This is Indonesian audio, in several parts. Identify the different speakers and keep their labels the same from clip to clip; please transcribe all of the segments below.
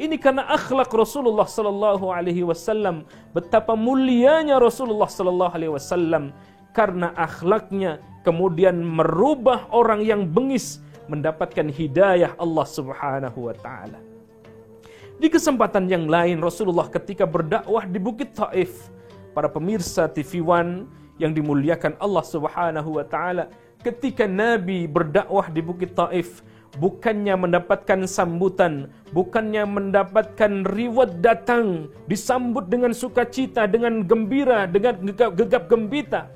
Speaker 1: Ini karena akhlak Rasulullah sallallahu alaihi wasallam, betapa mulianya Rasulullah sallallahu alaihi wasallam. Karena akhlaknya kemudian merubah orang yang bengis mendapatkan hidayah Allah Subhanahu wa taala. Di kesempatan yang lain Rasulullah ketika berdakwah di Bukit Taif, para pemirsa TV One yang dimuliakan Allah Subhanahu wa taala, ketika Nabi berdakwah di Bukit Taif, bukannya mendapatkan sambutan, bukannya mendapatkan reward datang, disambut dengan sukacita, dengan gembira, dengan gegap gembita.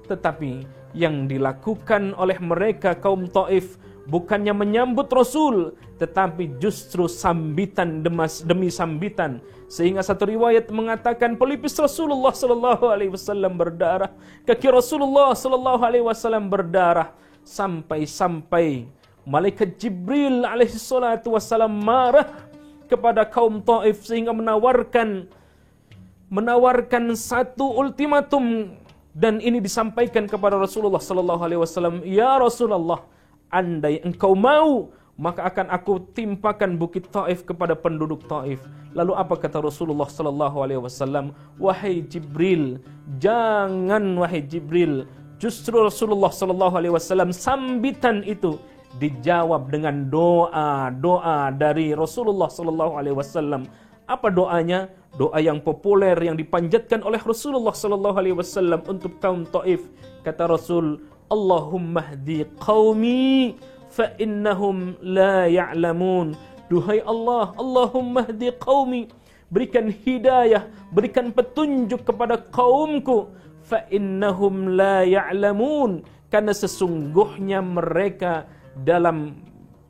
Speaker 1: Tetapi yang dilakukan oleh mereka kaum Taif bukannya menyambut Rasul, tetapi justru sambitan demi sambitan. Sehingga satu riwayat mengatakan pelipis Rasulullah sallallahu alaihi wasallam berdarah, kaki Rasulullah sallallahu alaihi wasallam berdarah, sampai malaikat Jibril alaihi salatu wasallam marah kepada kaum Taif sehingga menawarkan satu ultimatum, dan ini disampaikan kepada Rasulullah sallallahu alaihi wasallam, "Ya Rasulullah, andai engkau mau, maka akan aku timpakan Bukit Taif kepada penduduk Taif." Lalu apa kata Rasulullah sallallahu alaihi wasallam? "Wahai Jibril, jangan wahai Jibril." Justru Rasulullah sallallahu alaihi wasallam sambitan itu dijawab dengan doa dari Rasulullah sallallahu alaihi wasallam. Apa doanya? Doa yang populer yang dipanjatkan oleh Rasulullah sallallahu alaihi wasallam untuk kaum Taif. Kata Rasul, "Allahumma hdi qaumi fa innahum la ya'lamun." Duhai Allah, Allahumma hdi qaumi, berikan hidayah, berikan petunjuk kepada kaumku, fa innahum la ya'lamun, karena sesungguhnya mereka dalam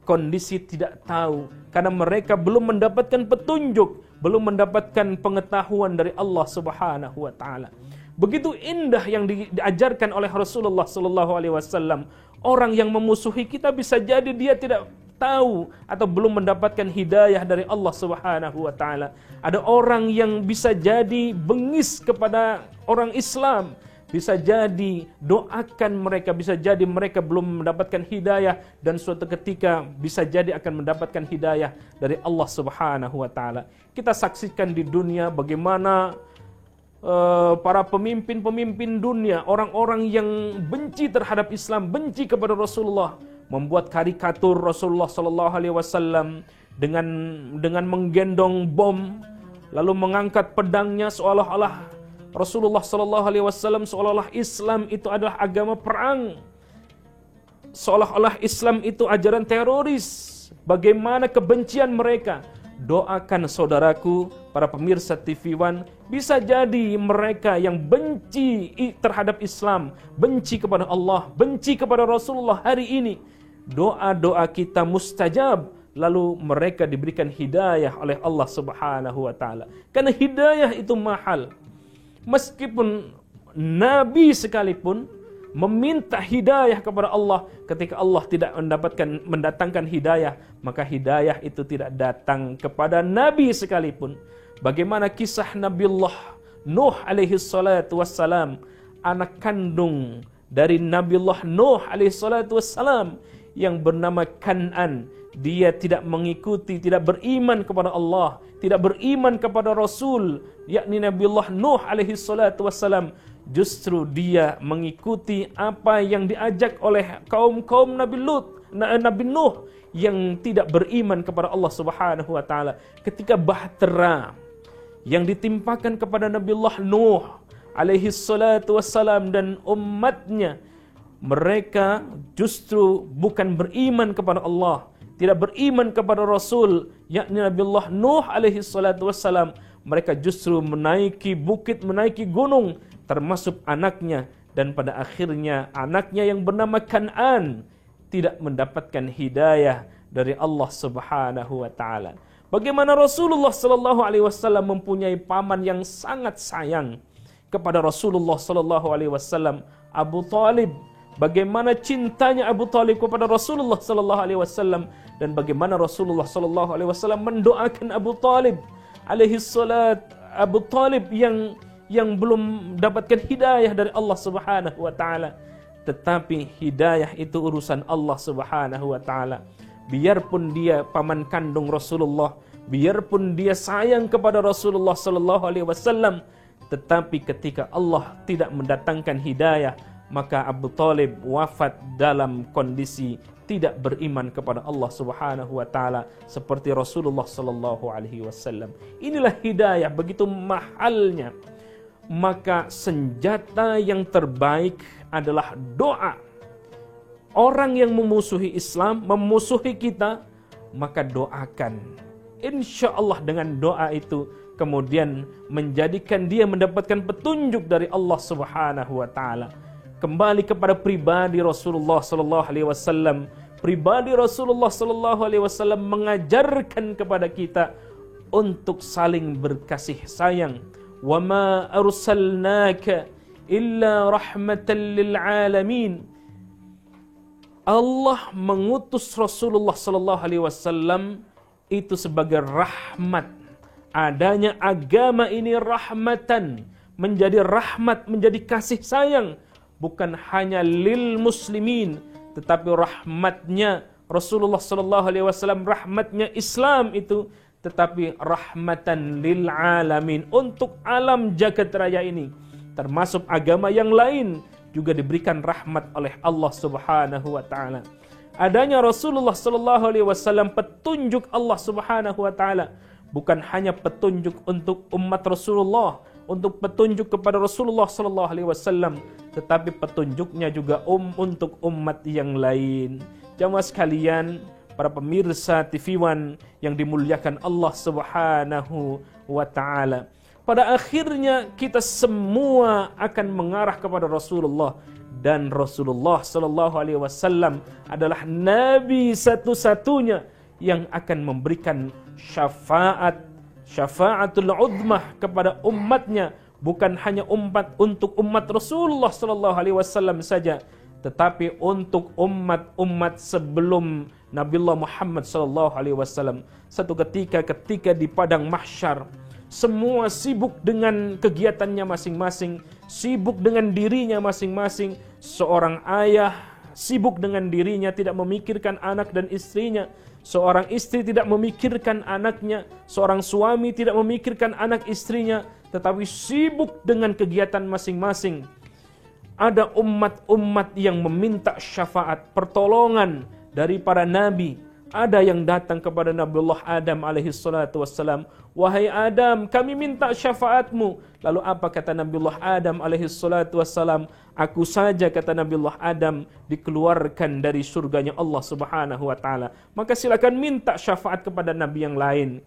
Speaker 1: kondisi tidak tahu, karena mereka belum mendapatkan petunjuk, belum mendapatkan pengetahuan dari Allah Subhanahu wa taala. Begitu indah yang diajarkan oleh Rasulullah sallallahu alaihi wasallam. Orang yang memusuhi kita bisa jadi dia tidak tahu atau belum mendapatkan hidayah dari Allah Subhanahu wa taala. Ada orang yang bisa jadi bengis kepada orang Islam, bisa jadi doakan mereka, bisa jadi mereka belum mendapatkan hidayah, dan suatu ketika bisa jadi akan mendapatkan hidayah dari Allah Subhanahu wa taala. Kita saksikan di dunia bagaimana para pemimpin-pemimpin dunia, orang-orang yang benci terhadap Islam, benci kepada Rasulullah, membuat karikatur Rasulullah sallallahu alaihi wasallam dengan menggendong bom, lalu mengangkat pedangnya seolah-olah Rasulullah sallallahu alaihi wasallam, seolah-olah Islam itu adalah agama perang, seolah-olah Islam itu ajaran teroris. Bagaimana kebencian mereka. Doakan saudaraku, para pemirsa TV One, bisa jadi mereka yang benci terhadap Islam, benci kepada Allah, benci kepada Rasulullah hari ini, doa-doa kita mustajab, lalu mereka diberikan hidayah oleh Allah Subhanahu wa taala. Karena hidayah itu mahal. Meskipun Nabi sekalipun meminta hidayah kepada Allah, ketika Allah tidak mendatangkan hidayah, maka hidayah itu tidak datang kepada Nabi sekalipun. Bagaimana kisah Nabiullah Nuh alaihi salatu wassalam, anak kandung dari Nabiullah Nuh alaihi salatu wassalam yang bernama Kan'an. Dia tidak mengikuti, tidak beriman kepada Allah, tidak beriman kepada Rasul, yakni Nabiullah Nuh alaihi salatu wassalam. Justru dia mengikuti apa yang diajak oleh kaum Nabi Nuh yang tidak beriman kepada Allah Subhanahu wa taala. Ketika bahtera yang ditimpakan kepada Nabiullah Nuh alaihi salatu wassalam dan umatnya, mereka justru bukan beriman kepada Allah, tidak beriman kepada Rasul, yakni Nabiullah Nuh alaihi salatu wassalam. Mereka justru menaiki bukit, menaiki gunung, termasuk anaknya, dan pada akhirnya anaknya yang bernama Kan'an tidak mendapatkan hidayah dari Allah Subhanahu wa taala. Bagaimana Rasulullah sallallahu alaihi wasallam mempunyai paman yang sangat sayang kepada Rasulullah sallallahu alaihi wasallam, Abu Talib. Bagaimana cintanya Abu Talib kepada Rasulullah sallallahu alaihi wasallam, dan bagaimana Rasulullah sallallahu alaihi wasallam mendoakan Abu Talib alaihi salat, Abu Talib yang belum mendapatkan hidayah dari Allah Subhanahu wa taala. Tetapi hidayah itu urusan Allah Subhanahu wa taala. Biarpun dia paman kandung Rasulullah, biarpun dia sayang kepada Rasulullah sallallahu alaihi wasallam, tetapi ketika Allah tidak mendatangkan hidayah, maka Abu Thalib wafat dalam kondisi tidak beriman kepada Allah Subhanahu wa taala seperti Rasulullah sallallahu alaihi wasallam. Inilah hidayah, begitu mahalnya. Maka senjata yang terbaik adalah doa. Orang yang memusuhi Islam, memusuhi kita, maka doakan. Insya Allah dengan doa itu kemudian menjadikan dia mendapatkan petunjuk dari Allah Subhanahu wa taala. Kembali kepada pribadi Rasulullah sallallahu alaihi wasallam. Pribadi Rasulullah sallallahu alaihi wasallam mengajarkan kepada kita untuk saling berkasih sayang. Wa ma arsalnaka illa rahmatan lil alamin. Allah mengutus Rasulullah sallallahu alaihi wasallam itu sebagai rahmat. Adanya agama ini rahmatan, menjadi rahmat, menjadi kasih sayang, bukan hanya lil muslimin, tetapi rahmatnya Rasulullah sallallahu alaihi wasallam, rahmatnya Islam itu, tetapi rahmatan lil alamin, untuk alam jagat raya ini, termasuk agama yang lain juga diberikan rahmat oleh Allah Subhanahu wa taala. Adanya Rasulullah sallallahu alaihi wasallam, petunjuk Allah Subhanahu wa taala, bukan hanya petunjuk untuk umat Rasulullah, untuk petunjuk kepada Rasulullah sallallahu alaihi wasallam, tetapi petunjuknya juga untuk umat yang lain. Jamaah sekalian, para pemirsa TV One yang dimuliakan Allah Subhanahu wa taala. Pada akhirnya kita semua akan mengarah kepada Rasulullah, dan Rasulullah sallallahu alaihi wasallam adalah nabi satu-satunya yang akan memberikan syafaatul udmah kepada umatnya, bukan hanya untuk umat Rasulullah sallallahu alaihi wasallam saja, tetapi untuk umat-umat sebelum Nabiullah Muhammad sallallahu alaihi wasallam. Satu ketika di padang mahsyar, semua sibuk dengan kegiatannya masing-masing, sibuk dengan dirinya masing-masing. Seorang ayah sibuk dengan dirinya, tidak memikirkan anak dan istrinya. Seorang istri tidak memikirkan anaknya. Seorang suami tidak memikirkan anak istrinya, tetapi sibuk dengan kegiatan masing-masing. Ada umat-umat yang meminta syafaat, pertolongan dari para nabi. Ada yang datang kepada Nabiullah Adam alaihi salatu wassalam, "Wahai Adam, kami minta syafaatmu." Lalu apa kata Nabiullah Adam alaihi salatu wassalam? "Aku saja," kata Nabiullah Adam, "dikeluarkan dari surganya Allah Subhanahu wa taala. Maka silakan minta syafaat kepada nabi yang lain."